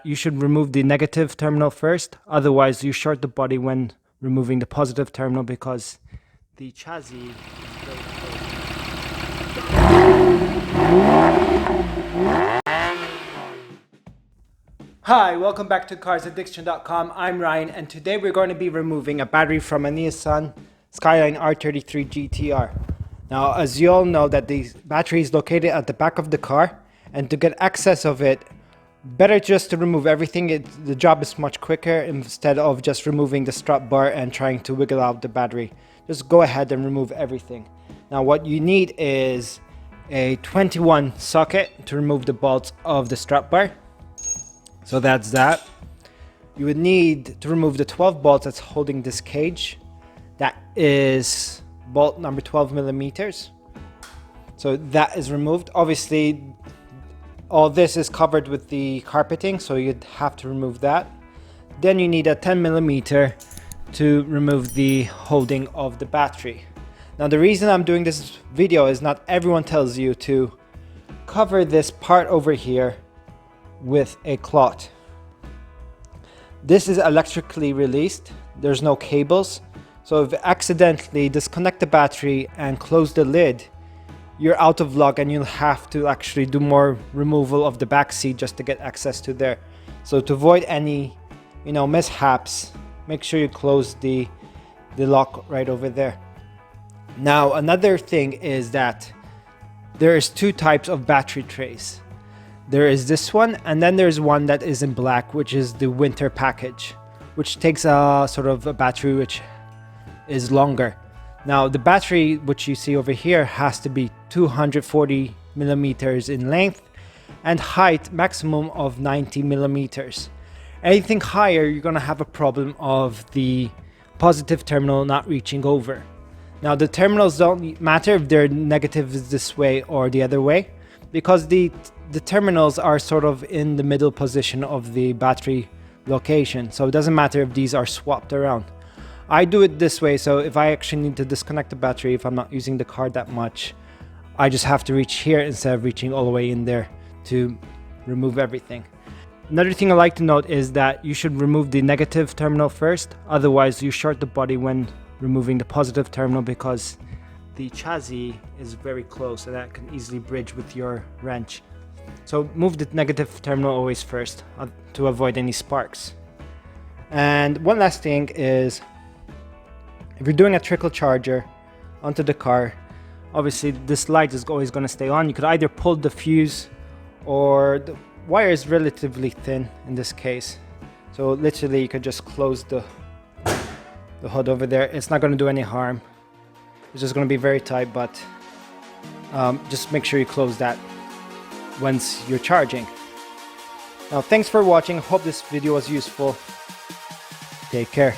that you should remove the negative terminal first, otherwise you short the body when removing the positive terminal because the chassis is very close. Hi, welcome back to CarsAddiction.com. I'm Ryan, and today we're going to be removing a battery from a Nissan Skyline R33 GTR. Now, as you all know, that the battery is located at the back of the car, and to get access of it, better just to remove everything. The job is much quicker instead of just removing the strap bar and trying to wiggle out the battery. Just go ahead and remove everything. Now, what you need is a 21 socket to remove the bolts of the strap bar. So that's that. You would need to remove the 12 bolts that's holding this cage. That is bolt number 12 millimeters. So that is removed. Obviously, all this is covered with the carpeting, so you'd have to remove that. Then you need a 10 millimeter to remove the holding of the battery. Now, the reason I'm doing this video is not everyone tells you to cover this part over here with a cloth. This is electrically released. There's no cables. So if you accidentally disconnect the battery and close the lid, you're out of luck and you'll have to actually do more removal of the back seat just to get access to there. So to avoid any, mishaps, make sure you close the lock right over there. Now, another thing is that there is two types of battery trays. There is this one, and then there's one that is in black, which is the winter package, which takes a sort of a battery which is longer. Now, the battery which you see over here has to be 240 millimeters in length and height maximum of 90 millimeters. Anything higher, you're gonna have a problem of the positive terminal not reaching over. Now, the terminals don't matter if they're negative this way or the other way, because the terminals are sort of in the middle position of the battery location. So it doesn't matter if these are swapped around. I do it this way, so if I actually need to disconnect the battery, if I'm not using the car that much, I just have to reach here instead of reaching all the way in there to remove everything. Another thing I like to note is that you should remove the negative terminal first, otherwise you short the body when removing the positive terminal because the chassis is very close and that can easily bridge with your wrench. So move the negative terminal always first to avoid any sparks. And one last thing is, if you're doing a trickle charger onto the car, obviously this light is always going to stay on. You could either pull the fuse, or the wire is relatively thin in this case. So literally you could just close the hood over there. It's not going to do any harm. It's just going to be very tight, but just make sure you close that once you're charging. Now, thanks for watching. Hope this video was useful. Take care.